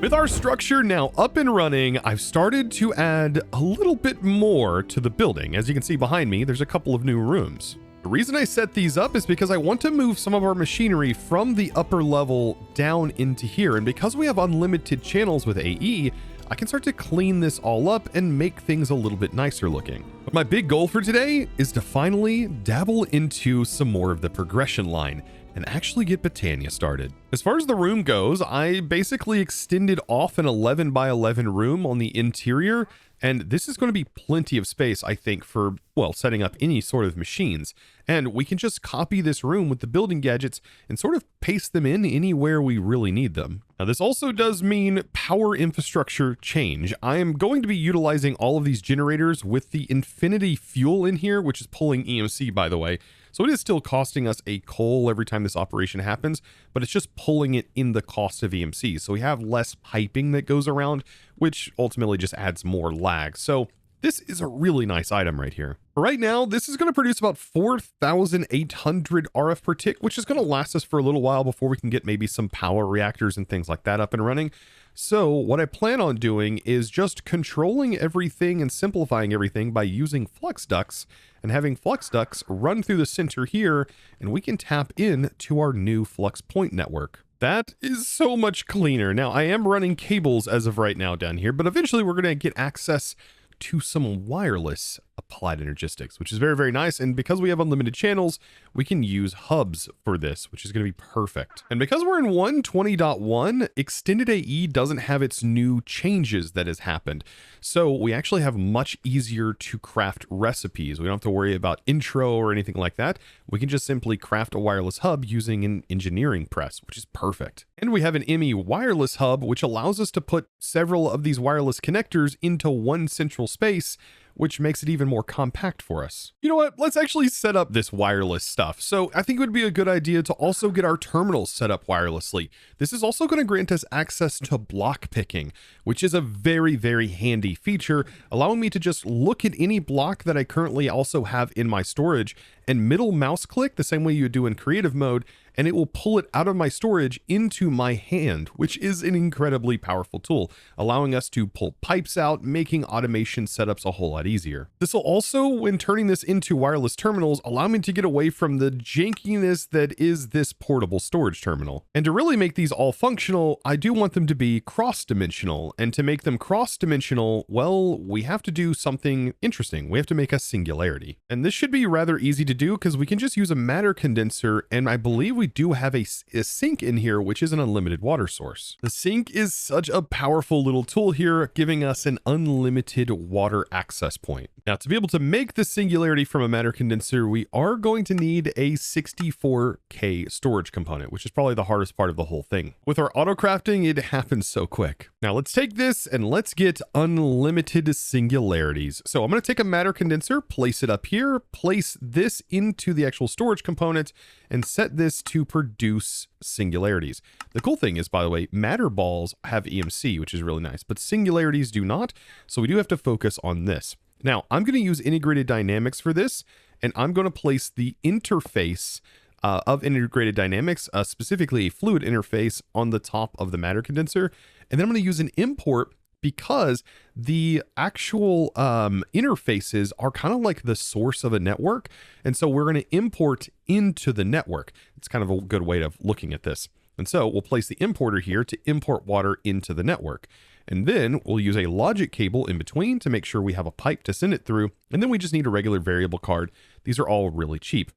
With our structure now up and running, I've started to add a little bit more to the building. As you can see behind me, there's a couple of new rooms. The reason I set these up is because I want to move some of our machinery from the upper level down into here. And because we have unlimited channels with AE, I can start to clean this all up and make things a little bit nicer looking. But my big goal for today is to finally dabble into some more of the progression line and actually get Botania started. As far as the room goes, I basically extended off an 11 by 11 room on the interior, and this is going to be plenty of space, I think, for, well, setting up any sort of machines. And we can just copy this room with the building gadgets and sort of paste them in anywhere we really need them. Now, this also does mean power infrastructure change. I am going to be utilizing all of these generators with the infinity fuel in here, which is pulling EMC, by the way. So it is still costing us a coal every time this operation happens, but it's just pulling it in the cost of EMC. So we have less piping that goes around, which ultimately just adds more lag. So this is a really nice item right here. Right now, this is going to produce about 4,800 RF per tick, which is going to last us for a little while before we can get maybe some power reactors and things like that up and running. So what I plan on doing is just controlling everything and simplifying everything by using flux ducts and having flux ducts run through the center here, and we can tap in to our new flux point network. That is so much cleaner. Now, I am running cables as of right now down here, but eventually we're going to get access to some wireless applied energistics, which is very, very nice. And because we have unlimited channels, we can use hubs for this, which is going to be perfect. And because we're in 1.20.1, Extended AE doesn't have its new changes that has happened. So we actually have much easier to craft recipes. We don't have to worry about intro or anything like that. We can just simply craft a wireless hub using an engineering press, which is perfect. And we have an ME wireless hub, which allows us to put several of these wireless connectors into one central space, which makes it even more compact for us. You know what? Let's actually set up this wireless stuff. So I think it would be a good idea to also get our terminals set up wirelessly. This is also going to grant us access to block picking, which is a very, very handy feature, allowing me to just look at any block that I currently also have in my storage and middle mouse click the same way you do in creative mode, and it will pull it out of my storage into my hand, which is an incredibly powerful tool, allowing us to pull pipes out, making automation setups a whole lot easier. This will also, when turning this into wireless terminals, allow me to get away from the jankiness that is this portable storage terminal. And to really make these all functional, I do want them to be cross-dimensional, and to make them cross-dimensional, well, we have to do something interesting. We have to make a singularity. And this should be rather easy to do because we can just use a matter condenser, and I believe we do have a sink in here, which is an unlimited water source. The sink is such a powerful little tool here, giving us an unlimited water access point. Now, to be able to make the singularity from a matter condenser, we are going to need a 64K storage component, which is probably the hardest part of the whole thing. With our auto crafting, it happens so quick. Now let's take this and let's get unlimited singularities. So I'm going to take a matter condenser, place it up here, place this into the actual storage component, and set this to produce singularities. The cool thing is, by the way, matter balls have EMC, which is really nice, but singularities do not. So we do have to focus on this. Now, I'm going to use integrated dynamics for this, and I'm going to place the interface of integrated dynamics, specifically a fluid interface, on the top of the matter condenser. And then I'm going to use an import because the actual interfaces are kind of like the source of a network. And so we're going to import into the network. It's kind of a good way of looking at this. And so we'll place the importer here to import water into the network. And then we'll use a logic cable in between to make sure we have a pipe to send it through. And then we just need a regular variable card. These are all really cheap.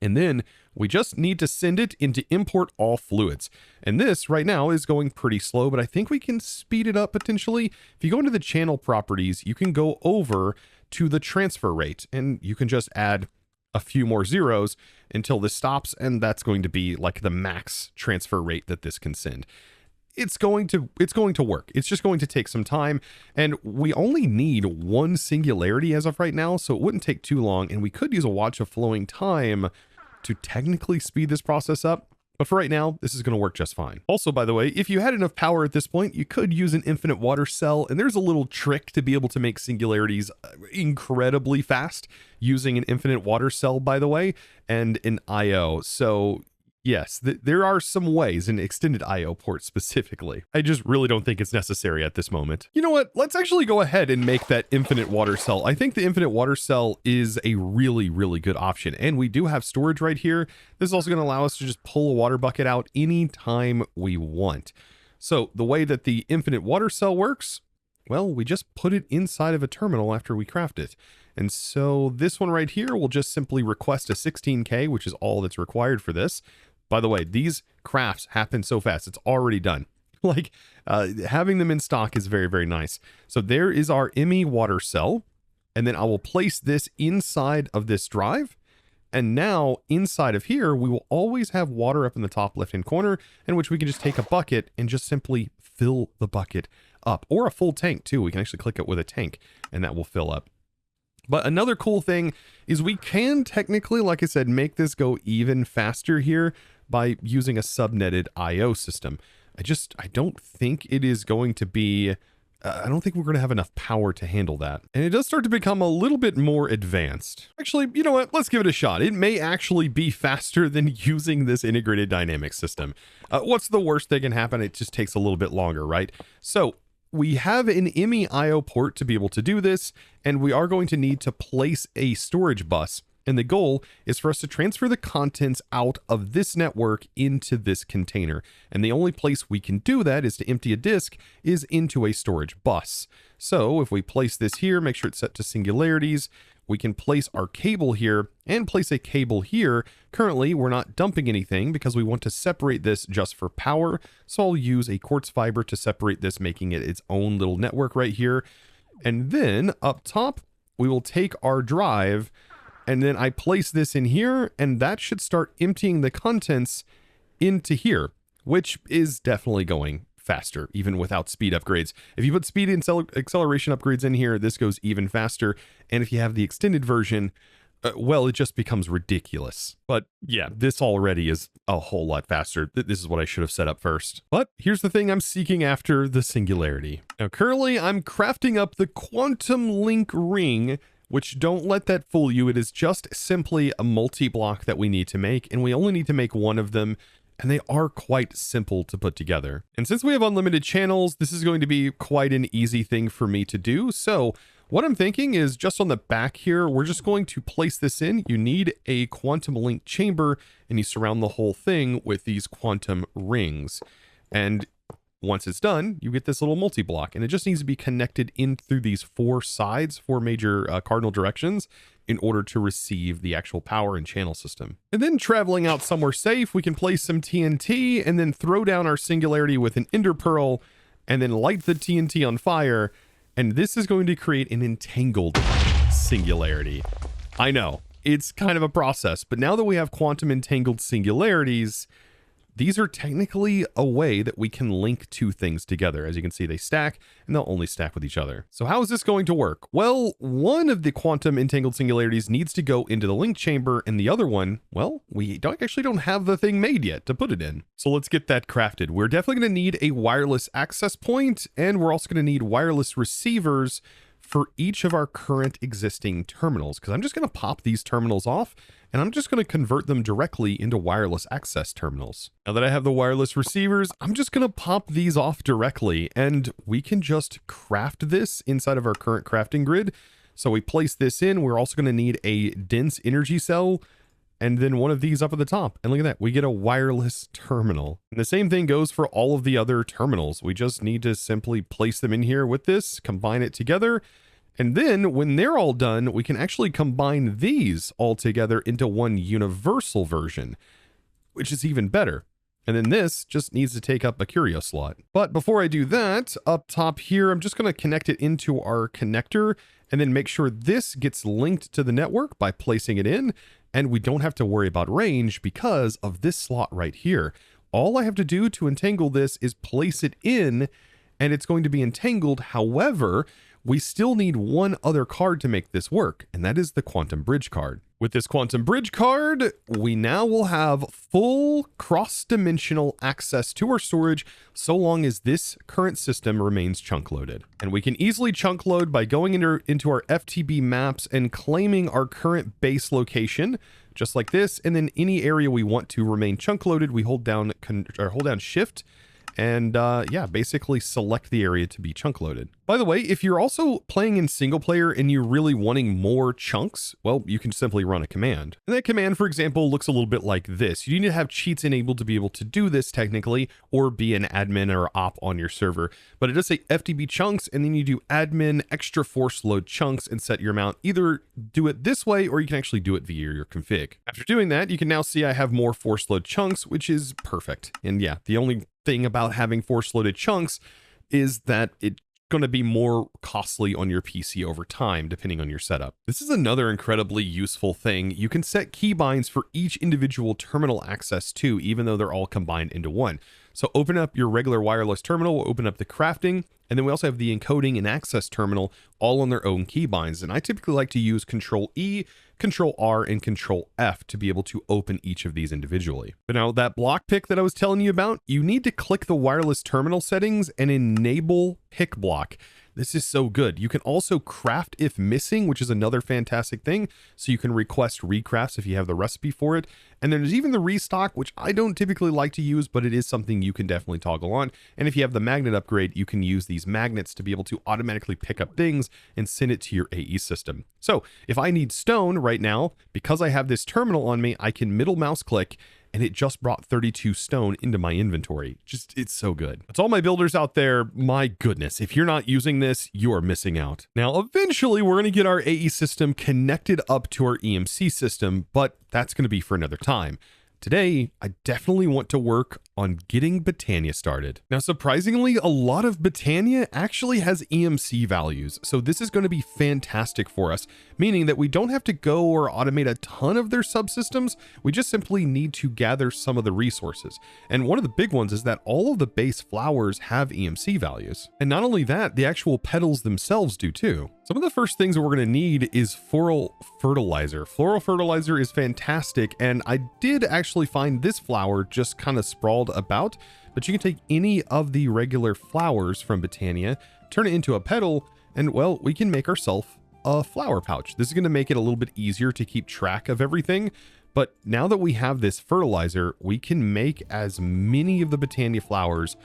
And then we just need to send it into import all fluids. And this right now is going pretty slow, but I think we can speed it up potentially. If you go into the channel properties, you can go over to the transfer rate and you can just add a few more zeros until this stops. And that's going to be like the max transfer rate that this can send. It's going to work. It's just going to take some time, and we only need one singularity as of right now, so it wouldn't take too long, and we could use a watch of flowing time to technically speed this process up. But for right now, this is going to work just fine. Also, by the way, if you had enough power at this point, you could use an infinite water cell, and there's a little trick to be able to make singularities incredibly fast using an infinite water cell, by the way, and an IO. So yes, there are some ways, an extended IO port specifically. I just really don't think it's necessary at this moment. You know what? Let's actually go ahead and make that infinite water cell. I think the infinite water cell is a really, really good option. And we do have storage right here. This is also going to allow us to just pull a water bucket out anytime we want. So the way that the infinite water cell works, well, we just put it inside of a terminal after we craft it. And so this one right here will just simply request a 16K, which is all that's required for this. By the way, these crafts happen so fast. It's already done. Like having them in stock is very, very nice. So there is our ME water cell. And then I will place this inside of this drive. And now inside of here, we will always have water up in the top left-hand corner, in which we can just take a bucket and just simply fill the bucket up, or a full tank too. We can actually click it with a tank and that will fill up. But another cool thing is we can technically, like I said, make this go even faster here by using a subnetted IO system. I don't think it is going to be, I don't think we're going to have enough power to handle that. And it does start to become a little bit more advanced. Actually, you know what? Let's give it a shot. It may actually be faster than using this integrated dynamic system. What's the worst that can happen? It just takes a little bit longer, right? So we have an ME IO port to be able to do this, and we are going to need to place a storage bus. And the goal is for us to transfer the contents out of this network into this container. And the only place we can do that is to empty a disk is into a storage bus. So if we place this here, make sure it's set to singularities, we can place our cable here and place a cable here. Currently, we're not dumping anything because we want to separate this just for power. So I'll use a quartz fiber to separate this, making it its own little network right here. And then up top, we will take our drive and then I place this in here, and that should start emptying the contents into here, which is definitely going faster, even without speed upgrades. If you put speed and acceleration upgrades in here, this goes even faster. And if you have the extended version, well, it just becomes ridiculous. But yeah, this already is a whole lot faster. This is what I should have set up first. But here's the thing I'm seeking after, the Singularity. Now, currently I'm crafting up the quantum link ring, which, don't let that fool you. It is just simply a multi-block that we need to make, and we only need to make one of them, and they are quite simple to put together. And since we have unlimited channels, this is going to be quite an easy thing for me to do. So what I'm thinking is just on the back here, we're just going to place this in. You need a quantum link chamber, and you surround the whole thing with these quantum rings. And once it's done, you get this little multi-block, and it just needs to be connected in through these four sides, four major cardinal directions, in order to receive the actual power and channel system. And then traveling out somewhere safe, we can place some TNT and then throw down our Singularity with an Ender Pearl and then light the TNT on fire. And this is going to create an entangled Singularity. I know, it's kind of a process, but now that we have quantum entangled singularities, these are technically a way that we can link two things together. As you can see, they stack, and they'll only stack with each other. So how is this going to work? Well, one of the quantum entangled singularities needs to go into the link chamber, and the other one, well, we actually don't have the thing made yet to put it in. So let's get that crafted. We're definitely going to need a wireless access point, and we're also going to need wireless receivers for each of our current existing terminals, because I'm just going to pop these terminals off and I'm just going to convert them directly into wireless access terminals. Now that I have the wireless receivers, I'm just going to pop these off directly, and we can just craft this inside of our current crafting grid. So we place this in. We're also going to need a dense energy cell and then one of these up at the top. And look at that, we get a wireless terminal. And the same thing goes for all of the other terminals. We just need to simply place them in here with this, combine it together. And then when they're all done, we can actually combine these all together into one universal version, which is even better. And then this just needs to take up a curio slot. But before I do that, up top here, I'm just going to connect it into our connector and then make sure this gets linked to the network by placing it in. And we don't have to worry about range because of this slot right here. All I have to do to entangle this is place it in, and it's going to be entangled. However, we still need one other card to make this work, and that is the quantum bridge card. With this quantum bridge card, we now will have full cross-dimensional access to our storage so long as this current system remains chunk loaded. And we can easily chunk load by going into our FTB maps and claiming our current base location, just like this. And then any area we want to remain chunk loaded, we hold down Shift and yeah, basically select the area to be chunk loaded. By the way, if you're also playing in single player and you're really wanting more chunks, well, you can simply run a command. And that command, for example, looks a little bit like this. You need to have cheats enabled to be able to do this technically, or be an admin or op on your server. But it does say FTB chunks, and then you do admin extra force load chunks and set your amount. Either do it this way, or you can actually do it via your config. After doing that, you can now see I have more force load chunks, which is perfect. And yeah, the only thing about having force loaded chunks is that it's going to be more costly on your PC over time, depending on your setup. This is another incredibly useful thing. You can set keybinds for each individual terminal access too, even though they're all combined into one. So open up your regular wireless terminal, we'll open up the crafting, and then we also have the encoding and access terminal all on their own keybinds. And I typically like to use Control E, Control R, and Control F to be able to open each of these individually. But now that block pick that I was telling you about, you need to click the wireless terminal settings and enable pick block. This is so good. You can also craft if missing, which is another fantastic thing. So you can request recrafts if you have the recipe for it. And there's even the restock, which I don't typically like to use, but it is something you can definitely toggle on. And if you have the magnet upgrade, you can use these magnets to be able to automatically pick up things and send it to your AE system. So if I need stone right now, because I have this terminal on me, I can middle mouse click and it just brought 32 stone into my inventory. Just, it's so good. It's all my builders out there. My goodness, if you're not using this, you are missing out. Now, eventually we're going to get our AE system connected up to our EMC system, but that's going to be for another time. Today, I definitely want to work on getting Botania started. Now, surprisingly, a lot of Botania actually has EMC values, so this is going to be fantastic for us, meaning that we don't have to go or automate a ton of their subsystems. We just simply need to gather some of the resources. And one of the big ones is that all of the base flowers have EMC values. And not only that, the actual petals themselves do too. Some of the first things that we're going to need is floral fertilizer. Floral fertilizer is fantastic, and I did actually find this flower just kind of sprawled about, but you can take any of the regular flowers from Botania, turn it into a petal, and well, we can make ourselves a flower pouch. This is going to make it a little bit easier to keep track of everything, but now that we have this fertilizer, we can make as many of the Botania flowers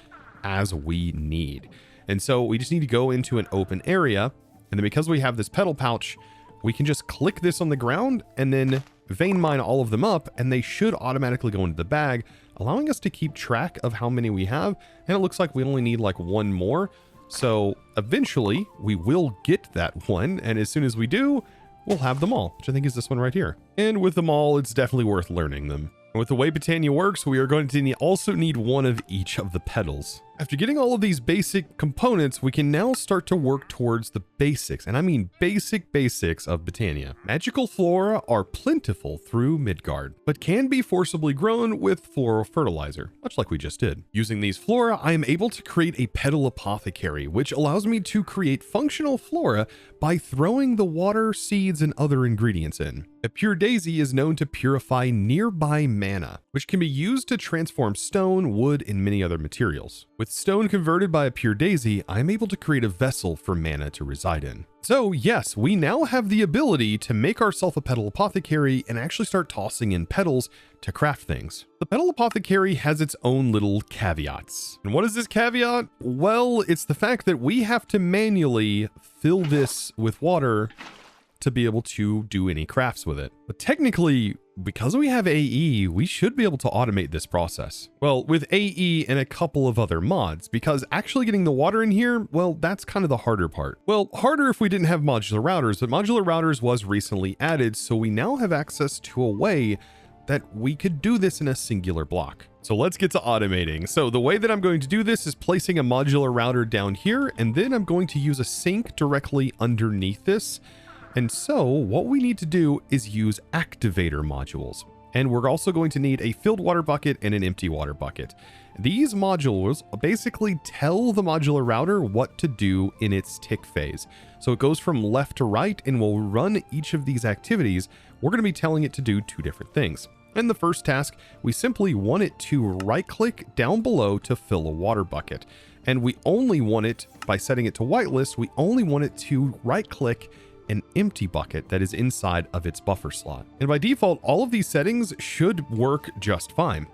as we need. And so we just need to go into an open area, and then because we have this petal pouch, we can just click this on the ground and then vein mine all of them up, and they should automatically go into the bag, allowing us to keep track of how many we have. And it looks like we only need like one more. So eventually we will get that one. And as soon as we do, we'll have them all, which I think is this one right here. And with them all, it's definitely worth learning them. And with the way Botania works, we are going to also need one of each of the petals. After getting all of these basic components, we can now start to work towards the basics, and I mean basics of Botania. Magical flora are plentiful through Midgard, but can be forcibly grown with floral fertilizer, much like we just did. Using these flora, I am able to create a petal apothecary, which allows me to create functional flora by throwing the water, seeds, and other ingredients in. A pure daisy is known to purify nearby mana, which can be used to transform stone, wood, and many other materials. With stone converted by a pure daisy, I am able to create a vessel for mana to reside in. So yes, we now have the ability to make ourselves a petal apothecary and actually start tossing in petals to craft things. The petal apothecary has its own little caveats. And what is this caveat? Well, it's the fact that we have to manually fill this with water to be able to do any crafts with it. But technically, because we have AE, we should be able to automate this process. Well, with AE and a couple of other mods, because actually getting the water in here, well, that's kind of the harder part. Well, harder if we didn't have modular routers, but modular routers was recently added, so we now have access to a way that we could do this in a singular block. So let's get to automating. So the way that I'm going to do this is placing a modular router down here, and then I'm going to use a sink directly underneath this. And so what we need to do is use activator modules. And we're also going to need a filled water bucket and an empty water bucket. These modules basically tell the modular router what to do in its tick phase. So it goes from left to right and will run each of these activities. We're going to be telling it to do two different things. And the first task, we simply want it to right click down below to fill a water bucket. And we only want it, by setting it to whitelist, we only want it to right click an empty bucket that is inside of its buffer slot. And by default, all of these settings should work just fine.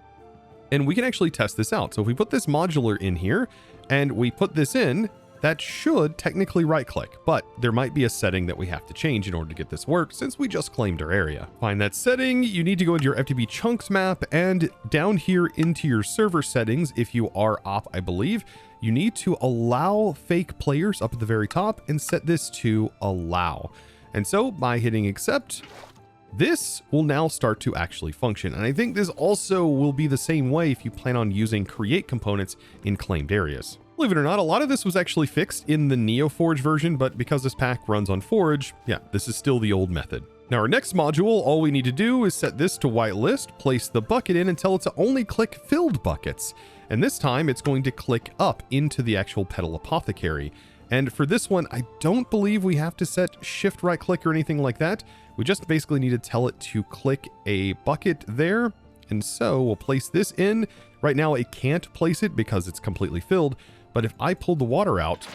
And we can actually test this out. So if we put this modular in here and we put this in, that should technically right click, but there might be a setting that we have to change in order to get this work since we just claimed our area. Find that setting, you need to go into your FTP chunks map and down here into your server settings, if you are op, I believe, you need to allow fake players up at the very top and set this to allow. And so by hitting accept, this will now start to actually function. And I think this also will be the same way if you plan on using create components in claimed areas. Believe it or not, a lot of this was actually fixed in the NeoForge version, but because this pack runs on Forge, yeah, this is still the old method. Now our next module, all we need to do is set this to whitelist, place the bucket in and tell it to only click filled buckets. And this time it's going to click up into the actual petal apothecary. And for this one, I don't believe we have to set shift right click or anything like that. We just basically need to tell it to click a bucket there. And so we'll place this in. Right now it can't place it because it's completely filled. But if I pull the water out,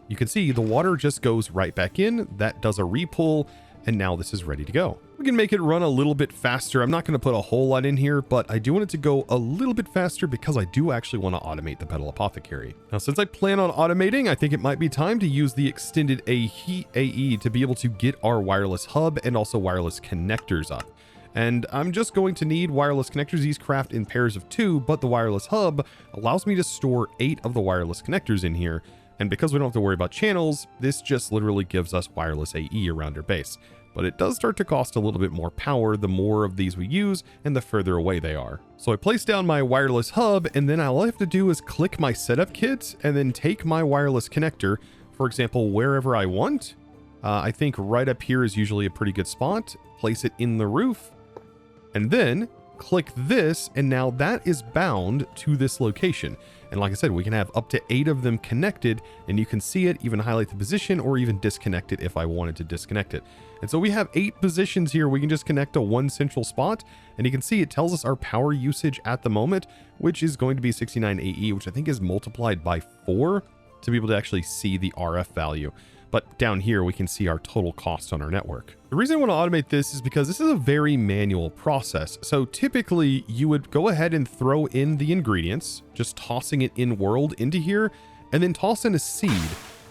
you can see the water just goes right back in. That does a repull. And now this is ready to go. We can make it run a little bit faster. I'm not going to put a whole lot in here, but I do want it to go a little bit faster because I do actually want to automate the petal apothecary. Now, since I plan on automating, I think it might be time to use the extended AE to be able to get our wireless hub and also wireless connectors up. And I'm just going to need wireless connectors. These craft in pairs of 2, but the wireless hub allows me to store 8 of the wireless connectors in here. And because we don't have to worry about channels, this just literally gives us wireless AE around our base. But it does start to cost a little bit more power the more of these we use and the further away they are. So I place down my wireless hub, and then all I have to do is click my setup kit and then take my wireless connector, for example, wherever I want. I think right up here is usually a pretty good spot. Place it in the roof and then click this, and now that is bound to this location. And like I said, we can have up to 8 of them connected, and you can see it, even highlight the position or even disconnect it if I wanted to disconnect it. And so we have 8 positions here. We can just connect to one central spot, and you can see it tells us our power usage at the moment, which is going to be 69 AE, which I think is multiplied by 4 to be able to actually see the RF value. But down here, we can see our total cost on our network. The reason I want to automate this is because this is a very manual process. So typically you would go ahead and throw in the ingredients, just tossing it in world into here, and then toss in a seed.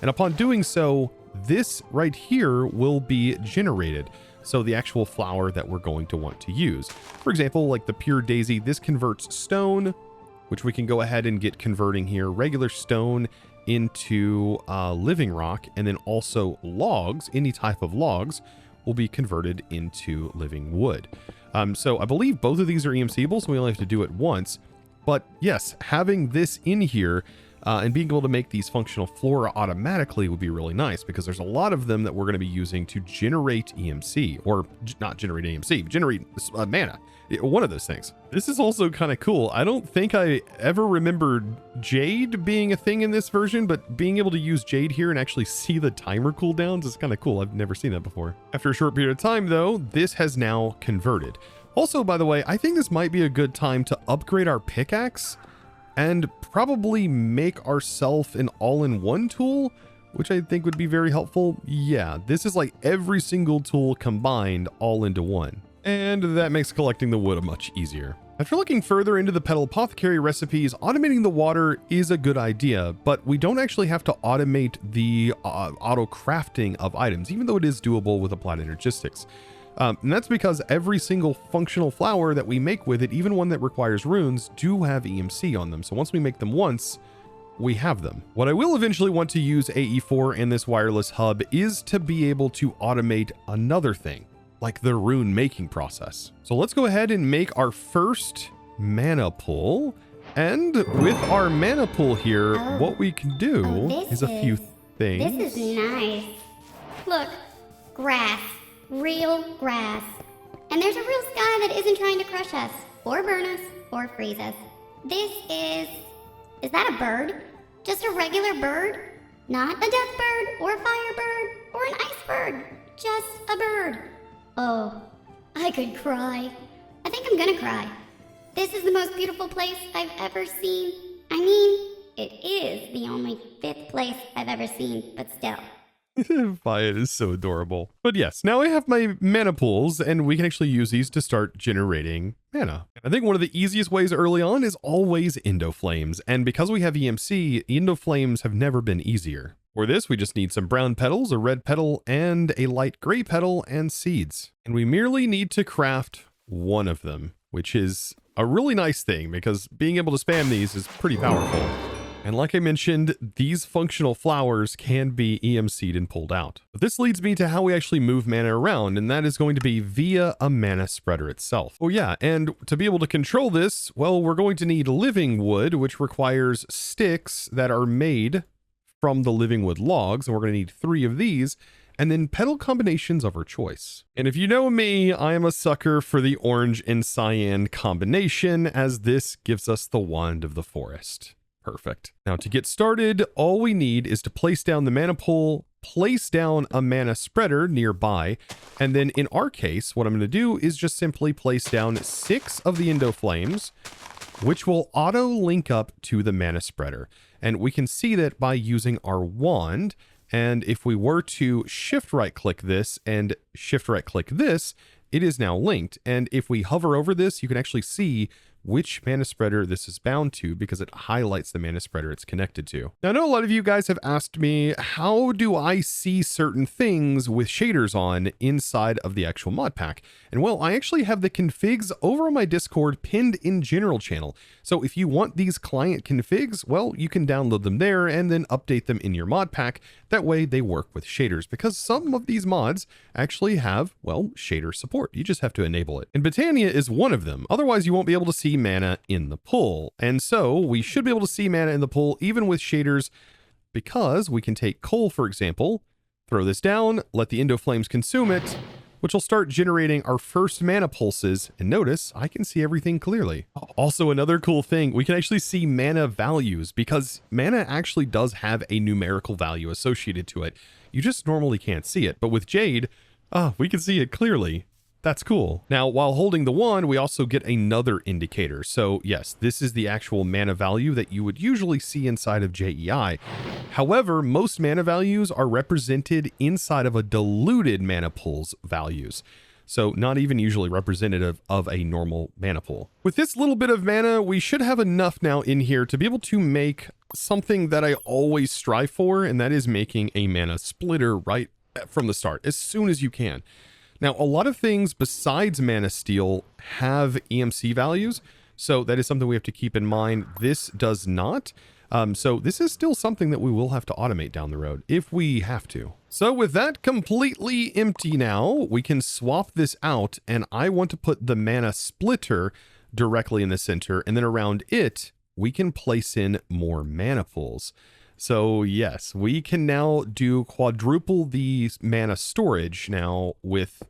And upon doing so, this right here will be generated. So the actual flower that we're going to want to use. For example, like the pure daisy, this converts stone, which we can go ahead and get converting here, regular stone into living rock, and then also logs, any type of logs will be converted into living wood. So I believe both of these are EMCable, so we only have to do it once. But yes, having this in here and being able to make these functional flora automatically would be really nice, because there's a lot of them that we're going to be using to generate EMC, or not generate EMC, generate mana. One of those things. This is also kind of cool. I don't think I ever remembered Jade being a thing in this version, but being able to use Jade here and actually see the timer cooldowns is kind of cool. I've never seen that before. After a short period of time though, this has now converted. Also, by the way, I think this might be a good time to upgrade our pickaxe and probably make ourselves an all-in-one tool, which I think would be very helpful. Yeah, this is like every single tool combined all into one. And that makes collecting the wood much easier. After looking further into the petal apothecary recipes, automating the water is a good idea, but we don't actually have to automate the auto crafting of items, even though it is doable with applied energistics. And that's because every single functional flower that we make with it, even one that requires runes, do have EMC on them. So once we make them once, we have them. What I will eventually want to use AE4 in this wireless hub is to be able to automate another thing, like the rune making process. So let's go ahead and make our first mana pool. And with our mana pool here, what we can do is a few things. This is nice. Look, grass, real grass. And there's a real sky that isn't trying to crush us, or burn us, or freeze us. This is that a bird? Just a regular bird? Not a death bird, or a fire bird, or an ice bird. Just a bird. Oh, I could cry. I think I'm gonna cry. This is the most beautiful place I've ever seen. I mean, it is the only 5th place I've ever seen, but still. Fire is so adorable. But yes, now I have my mana pools, and we can actually use these to start generating mana. I think one of the easiest ways early on is always Endoflames, and because we have EMC, Endoflames have never been easier. For this, we just need some brown petals, a red petal, and a light gray petal, and seeds. And we merely need to craft one of them, which is a really nice thing, because being able to spam these is pretty powerful. And like I mentioned, these functional flowers can be EMC'd and pulled out. But this leads me to how we actually move mana around, and that is going to be via a mana spreader itself. Oh yeah, and to be able to control this, well, we're going to need living wood, which requires sticks that are made from the living wood logs, and we're going to need 3 of these, and then petal combinations of our choice. And if you know me, I am a sucker for the orange and cyan combination, as this gives us the wand of the forest. Perfect. Now to get started, all we need is to place down the mana pool, place down a mana spreader nearby, and then in our case, what I'm going to do is just simply place down 6 of the Endoflames, which will auto link up to the mana spreader. And we can see that by using our wand. And if we were to shift right click this and shift right click this, it is now linked. And if we hover over this, you can actually see which mana spreader this is bound to, because it highlights the mana spreader it's connected to. Now, I know a lot of you guys have asked me, how do I see certain things with shaders on inside of the actual mod pack? And well, I actually have the configs over on my Discord pinned in general channel. So if you want these client configs, well, you can download them there and then update them in your mod pack. That way they work with shaders, because some of these mods actually have, well, shader support. You just have to enable it. And Botania is one of them. Otherwise, you won't be able to see mana in the pool. And so we should be able to see mana in the pool even with shaders, because we can take coal, for example, throw this down, let the Endoflames consume it, which will start generating our first mana pulses. And notice I can see everything clearly. Also, another cool thing, we can actually see mana values, because mana actually does have a numerical value associated to it. You just normally can't see it, but with Jade, we can see it clearly. That's cool. Now, while holding the wand, we also get another indicator. So yes, this is the actual mana value that you would usually see inside of JEI. However, most mana values are represented inside of a diluted mana pool's values. So not even usually representative of a normal mana pool. With this little bit of mana, we should have enough now in here to be able to make something that I always strive for, and that is making a mana splitter right from the start, as soon as you can. Now, a lot of things besides mana steel have EMC values, so that is something we have to keep in mind. This does not. So this is still something that we will have to automate down the road if we have to. So with that completely empty now, we can swap this out, and I want to put the mana splitter directly in the center, and then around it, we can place in more mana pools. So yes, we can now do quadruple the mana storage now with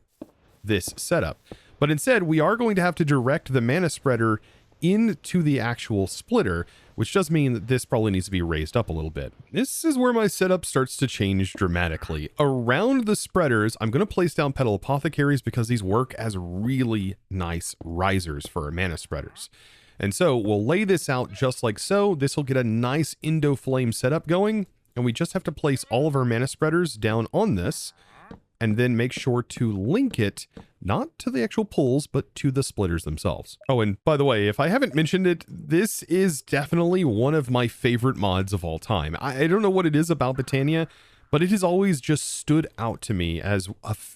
this setup. But instead, we are going to have to direct the mana spreader into the actual splitter, which does mean that this probably needs to be raised up a little bit. This is where my setup starts to change dramatically. Around the spreaders, I'm going to place down petal apothecaries, because these work as really nice risers for our mana spreaders. And so we'll lay this out just like so. This will get a nice Endoflame setup going, and we just have to place all of our mana spreaders down on this, and then make sure to link it not to the actual pulls, but to the splitters themselves. Oh, and by the way, if I haven't mentioned it, this is definitely one of my favorite mods of all time. I don't know what it is about Botania, but it has always just stood out to me as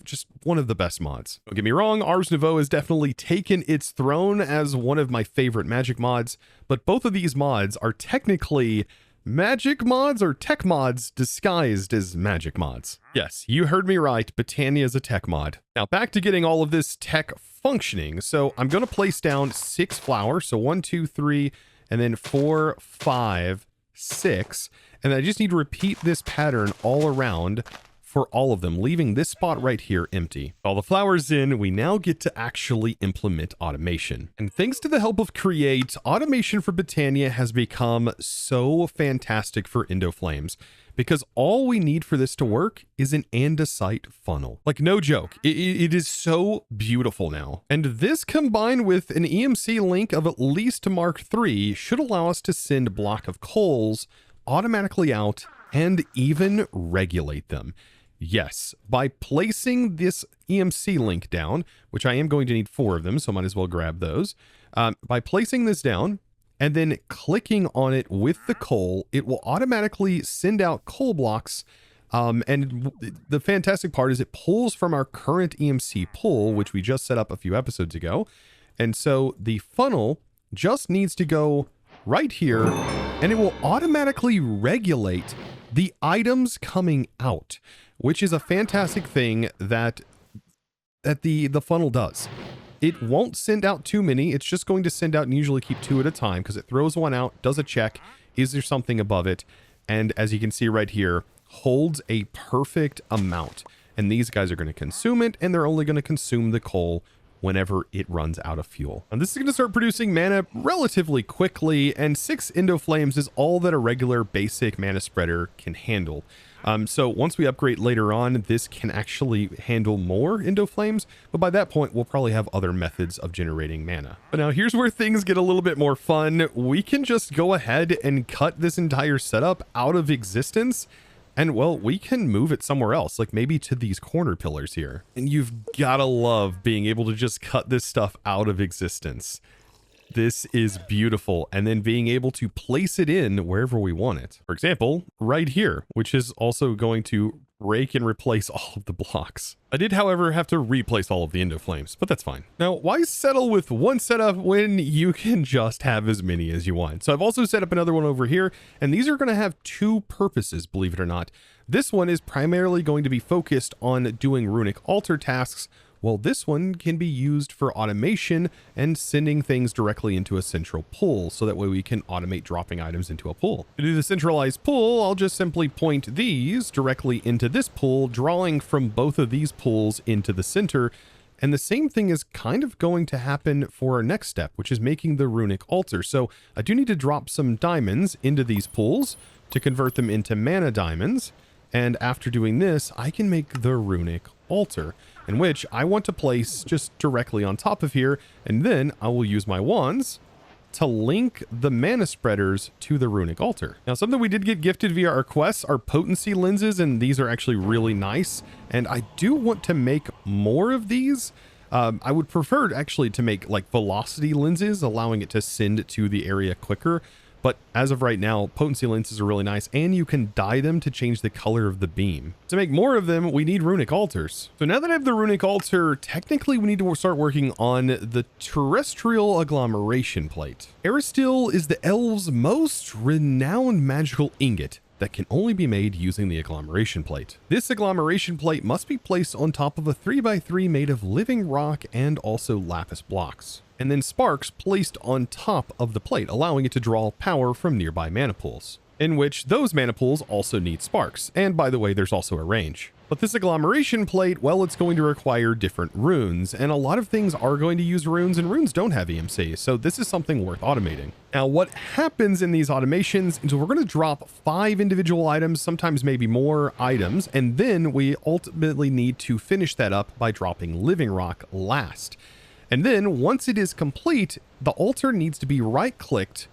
just one of the best mods. Don't get me wrong, Ars Nouveau has definitely taken its throne as one of my favorite magic mods, but both of these mods are technically magic mods or tech mods disguised as magic mods. Yes, you heard me right, Botania is a tech mod. Now back to getting all of this tech functioning. So I'm going to place down 6 flowers. So 1, 2, 3, and then 4, 5, 6. And I just need to repeat this pattern all around for all of them, leaving this spot right here empty. All the flowers in, we now get to actually implement automation. And thanks to the help of Create, automation for Botania has become so fantastic for Endoflames, because all we need for this to work is an andesite funnel. Like, no joke, it is so beautiful now. And this, combined with an EMC link of at least Mark III, should allow us to send block of coals automatically out and even regulate them. Yes, by placing this EMC link down, which I am going to need 4 of them, so I might as well grab those. By placing this down and then clicking on it with the coal, it will automatically send out coal blocks. And the fantastic part is it pulls from our current EMC pool, which we just set up a few episodes ago. And so the funnel just needs to go right here, and it will automatically regulate the items coming out, which is a fantastic thing that the funnel does. It won't send out too many. It's just going to send out and usually keep 2 at a time, because it throws one out, does a check. Is there something above it? And as you can see right here, holds a perfect amount. And these guys are going to consume it, and they're only going to consume the coal whenever it runs out of fuel. And this is going to start producing mana relatively quickly, and 6 Endoflames is all that a regular basic mana spreader can handle. So once we upgrade later on, this can actually handle more Endoflames, but by that point, we'll probably have other methods of generating mana. But now here's where things get a little bit more fun. We can just go ahead and cut this entire setup out of existence, and well, we can move it somewhere else, like maybe to these corner pillars here. And you've gotta love being able to just cut this stuff out of existence. This is beautiful. And then being able to place it in wherever we want it. For example, right here, which is also going to rake and replace all of the blocks. I did, however, have to replace all of the Endoflames, but that's fine. Now, why settle with one setup when you can just have as many as you want? So I've also set up another one over here, and these are going to have 2 purposes, believe it or not. This one is primarily going to be focused on doing runic altar tasks, while this one can be used for automation and sending things directly into a central pool, so that way we can automate dropping items into a pool. To do the centralized pool, I'll just simply point these directly into this pool, drawing from both of these pools into the center. And the same thing is kind of going to happen for our next step, which is making the runic altar. So I do need to drop some diamonds into these pools to convert them into mana diamonds. And after doing this, I can make the runic altar, in which I want to place just directly on top of here, and then I will use my wands to link the mana spreaders to the runic altar. Now, something we did get gifted via our quests are potency lenses, and these are actually really nice, and I do want to make more of these. I would prefer actually to make like velocity lenses, allowing it to send to the area quicker. But as of right now, potency lenses are really nice, and you can dye them to change the color of the beam. To make more of them, we need runic altars. So now that I have the runic altar, technically we need to start working on the terrestrial agglomeration plate. Terrasteel is the elves' most renowned magical ingot that can only be made using the agglomeration plate. This agglomeration plate must be placed on top of a 3x3 made of living rock and also lapis blocks, and then sparks placed on top of the plate, allowing it to draw power from nearby mana pools, in which those mana pools also need sparks. And by the way, there's also a range. But this agglomeration plate, well, it's going to require different runes, and a lot of things are going to use runes, and runes don't have EMC, so this is something worth automating. Now, what happens in these automations is we're going to drop 5 individual items, sometimes maybe more items, and then we ultimately need to finish that up by dropping living rock last. And then once it is complete, the altar needs to be right-clicked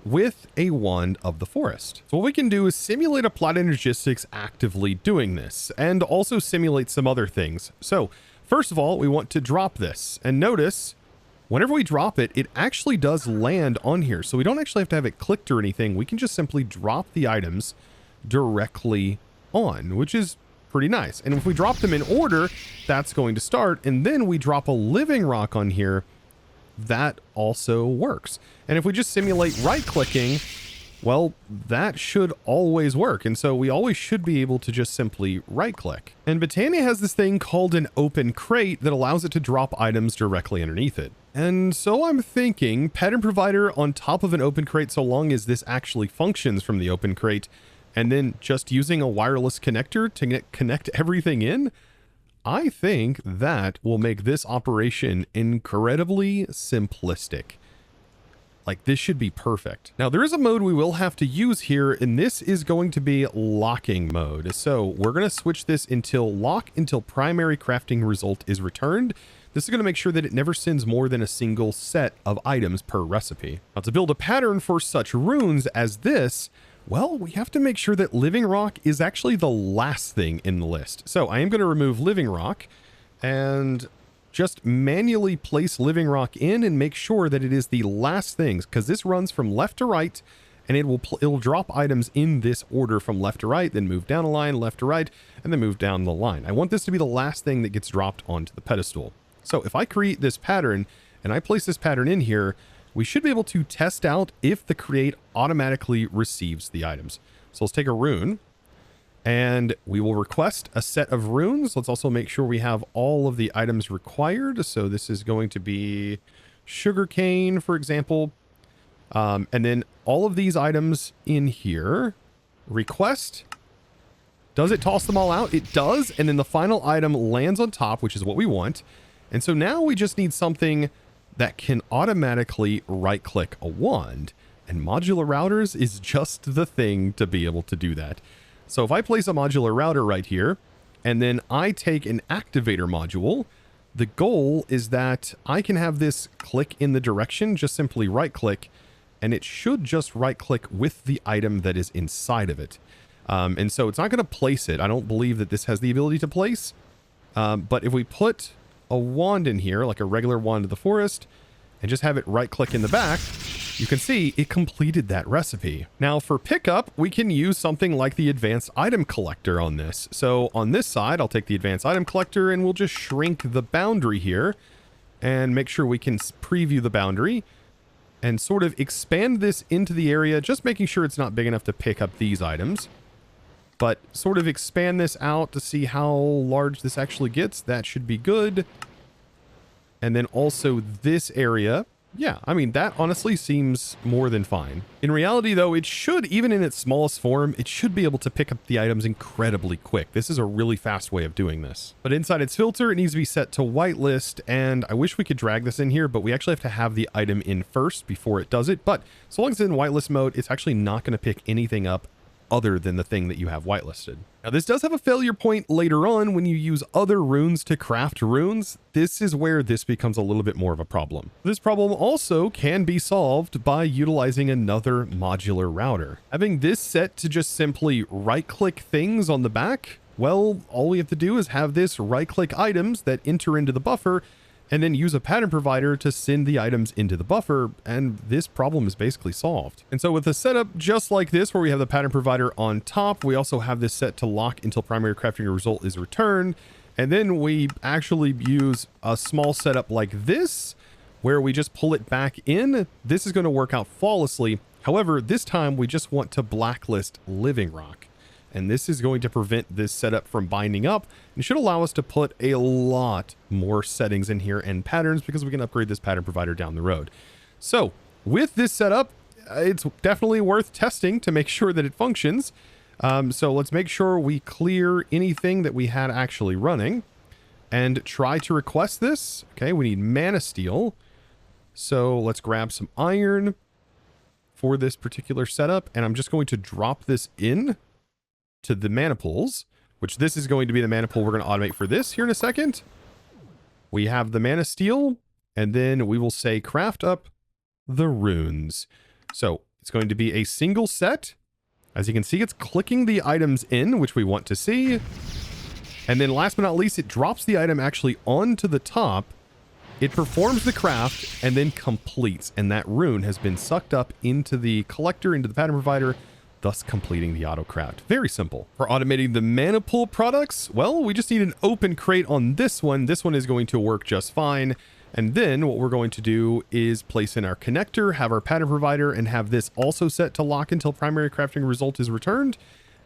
with a wand of the forest. So what we can do is simulate a plot energistics actively doing this, and also simulate some other things. So first of all, we want to drop this, and notice whenever we drop it, it actually does land on here. So we don't actually have to have it clicked or anything. We can just simply drop the items directly on, which is pretty nice. And if we drop them in order, that's going to start, and then we drop a living rock on here, that also works. And if we just simulate right-clicking, well, that should always work. And so we always should be able to just simply right-click. And Botania has this thing called an open crate that allows it to drop items directly underneath it. And so I'm thinking pattern provider on top of an open crate, so long as this actually functions from the open crate, and then just using a wireless connector to connect everything in, I think that will make this operation incredibly simplistic. Like, this should be perfect. Now, there is a mode we will have to use here, and this is going to be locking mode. So we're going to switch this until lock until primary crafting result is returned. This is going to make sure that it never sends more than a single set of items per recipe. Now, to build a pattern for such runes as this, well, we have to make sure that living rock is actually the last thing in the list. So I am going to remove living rock and just manually place living rock in and make sure that it is the last things, because this runs from left to right, and it'll drop items in this order from left to right, then move down a line, left to right, and then move down the line. I want this to be the last thing that gets dropped onto the pedestal. So if I create this pattern and I place this pattern in here, we should be able to test out if the create automatically receives the items. So let's take a rune and we will request a set of runes. Let's also make sure we have all of the items required. So this is going to be sugarcane, for example. And then all of these items in here, request. Does it toss them all out? It does. And then the final item lands on top, which is what we want. And so now we just need something that can automatically right click a wand, and modular routers is just the thing to be able to do that. So if I place a modular router right here, and then I take an activator module, the goal is that I can have this click in the direction, just simply right click, and it should just right click with the item that is inside of it. And so it's not going to place it. I don't believe that this has the ability to place. But if we put a wand in here, like a regular wand of the forest, and just have it right click in the back, you can see it completed that recipe. Now for pickup, we can use something like the advanced item collector on this. So on this side, I'll take the advanced item collector and we'll just shrink the boundary here and make sure we can preview the boundary and sort of expand this into the area, just making sure it's not big enough to pick up these items, but sort of expand this out to see how large this actually gets. That should be good. And then also this area. Yeah, I mean, that honestly seems more than fine. In reality, though, it should, even in its smallest form, it should be able to pick up the items incredibly quick. This is a really fast way of doing this. But inside its filter, it needs to be set to whitelist, and I wish we could drag this in here, but we actually have to have the item in first before it does it. But so long as it's in whitelist mode, it's actually not going to pick anything up other than the thing that you have whitelisted. Now, this does have a failure point later on when you use other runes to craft runes. This is where this becomes a little bit more of a problem. This problem also can be solved by utilizing another modular router. Having this set to just simply right-click things on the back, well, all we have to do is have this right-click items that enter into the buffer and then use a pattern provider to send the items into the buffer, and this problem is basically solved. And so with a setup just like this, where we have the pattern provider on top, we also have this set to lock until primary crafting result is returned, and then we actually use a small setup like this, where we just pull it back in. This is going to work out flawlessly. However, this time we just want to blacklist living rock. And this is going to prevent this setup from binding up and should allow us to put a lot more settings in here and patterns, because we can upgrade this pattern provider down the road. So with this setup, it's definitely worth testing to make sure that it functions. So let's make sure we clear anything that we had actually running and try to request this. Okay, we need mana steel. So let's grab some iron for this particular setup, and I'm just going to drop this in to the mana pools, which this is going to be the mana pool we're going to automate for this here in a second. We have the mana steel, and then we will say craft up the runes. So it's going to be a single set. As you can see, it's clicking the items in, which we want to see. And then last but not least, it drops the item actually onto the top. It performs the craft and then completes. And that rune has been sucked up into the collector, into the pattern provider, thus completing the auto craft. Very simple. For automating the mana pool products, well, we just need an open crate on this one. This one is going to work just fine. And then what we're going to do is place in our connector, have our pattern provider, and have this also set to lock until primary crafting result is returned.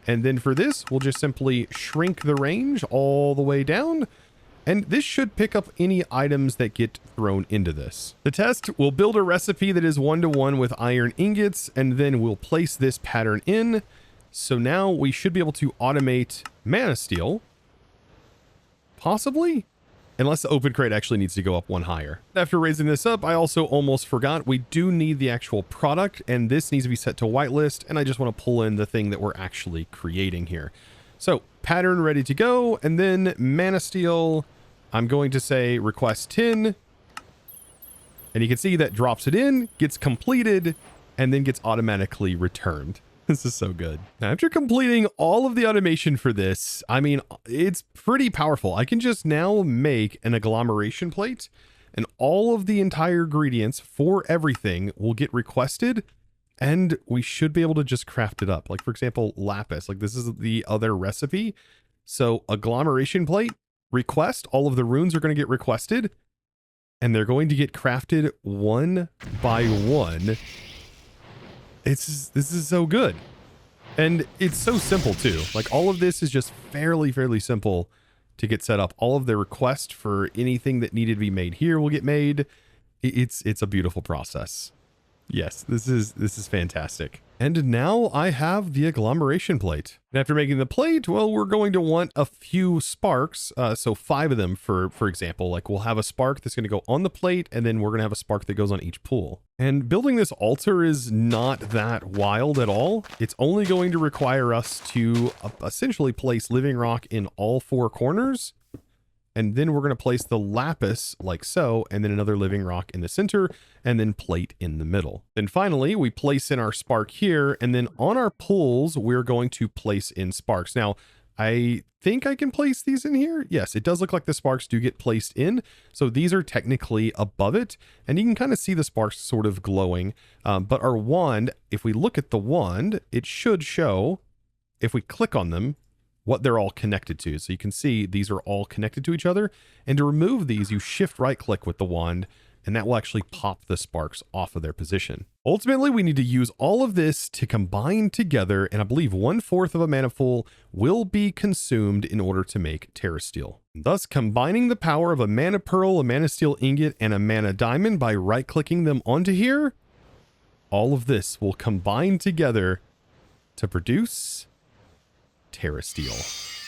And then for this, we'll just simply shrink the range all the way down. And this should pick up any items that get thrown into this. The test will build a recipe that is 1-to-1 with iron ingots, and then we'll place this pattern in, So now we should be able to automate Mana Steel. Possibly? Unless the open crate actually needs to go up one higher. After raising this up, I also almost forgot we do need the actual product, and this needs to be set to whitelist, and I just want to pull in the thing that we're actually creating here. So pattern ready to go, and then Mana Steel, I'm going to say request 10, and you can see that drops it in, gets completed, and then gets automatically returned. This is so good. Now, after completing all of the automation for this, I mean, it's pretty powerful. I can just now make an agglomeration plate, and all of the entire ingredients for everything will get requested, and we should be able to just craft it up. Like, for example, lapis. Like, this is the other recipe. So agglomeration plate, request, all of the runes are going to get requested, and they're going to get crafted one by one. This is so good. And it's so simple too. Like, all of this is just fairly simple to get set up. All of the requests for anything that needed to be made here will get made. It's a beautiful process. Yes, this is fantastic. And now I have the agglomeration plate. And after making the plate, well, we're going to want a few sparks. So 5 of them, for example. Like, we'll have a spark that's going to go on the plate, and then we're going to have a spark that goes on each pool. And building this altar is not that wild at all. It's only going to require us to essentially place living rock in all 4 corners. And then we're going to place the lapis like so, and then another living rock in the center, and then plate in the middle. Then finally, we place in our spark here, and then on our pools, we're going to place in sparks. Now, I think I can place these in here. Yes, it does look like the sparks do get placed in. So these are technically above it, and you can kind of see the sparks sort of glowing. But our wand, if we look at the wand, it should show, if we click on them, what they're all connected to. So you can see these are all connected to each other. And to remove these, you shift right click with the wand, and that will actually pop the sparks off of their position. Ultimately, we need to use all of this to combine together, and I believe 1/4 of a mana pool will be consumed in order to make Terrasteel. Thus, combining the power of a mana pearl, a mana steel ingot, and a mana diamond by right clicking them onto here, all of this will combine together to produce Terrasteel.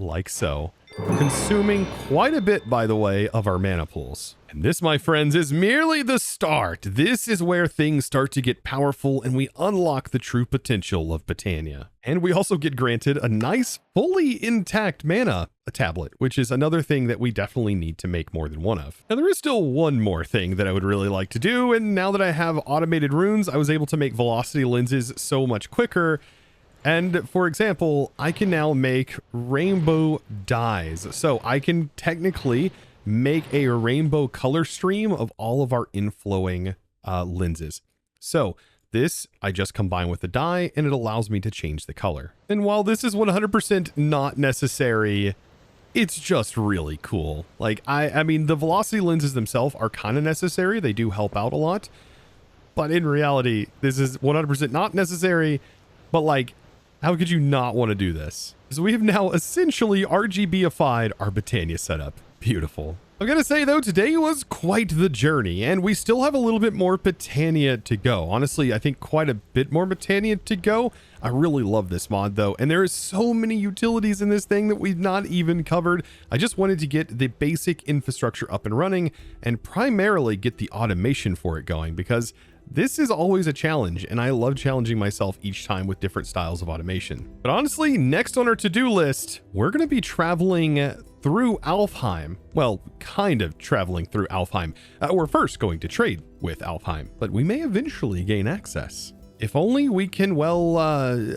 Like so. Consuming quite a bit, by the way, of our mana pools. And this, my friends, is merely the start. This is where things start to get powerful and we unlock the true potential of Botania. And we also get granted a nice, fully intact mana tablet, which is another thing that we definitely need to make more than one of. Now, there is still one more thing that I would really like to do, and now that I have automated runes, I was able to make velocity lenses so much quicker. And for example, I can now make rainbow dyes. So I can technically make a rainbow color stream of all of our inflowing lenses. So this I just combine with the dye, and it allows me to change the color. And while this is 100% not necessary, it's just really cool. Like, I mean, the velocity lenses themselves are kind of necessary. They do help out a lot. But in reality, this is 100% not necessary. But like, how could you not want to do this? So we have now essentially RGBified our Botania setup. Beautiful. I've got to say though, today was quite the journey, and we still have a little bit more Botania to go. Honestly, I think quite a bit more Botania to go. I really love this mod though, and there is so many utilities in this thing that we've not even covered. I just wanted to get the basic infrastructure up and running, and primarily get the automation for it going, because this is always a challenge, and I love challenging myself each time with different styles of automation. But honestly, next on our to-do list, we're going to be traveling through Alfheim. Well, kind of traveling through Alfheim. We're first going to trade with Alfheim, but we may eventually gain access. If only we can, well,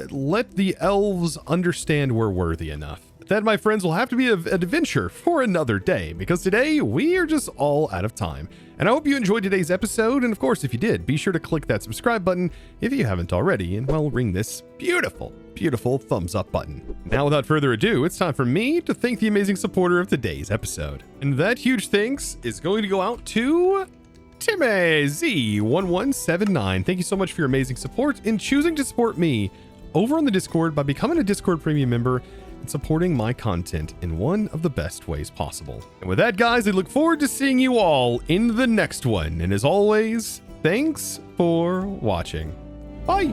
let the elves understand we're worthy enough. That, my friends, will have to be an adventure for another day, because today we are just all out of time. And I hope you enjoyed today's episode, and of course, if you did, be sure to click that subscribe button if you haven't already, and well, ring this beautiful, beautiful thumbs up button. Now, without further ado, it's time for me to thank the amazing supporter of today's episode. And that huge thanks is going to go out to Timmy Z1179. Thank you so much for your amazing support in choosing to support me over on the Discord by becoming a Discord premium member and supporting my content in one of the best ways possible. And with that, guys, I look forward to seeing you all in the next one. And as always, thanks for watching. Bye.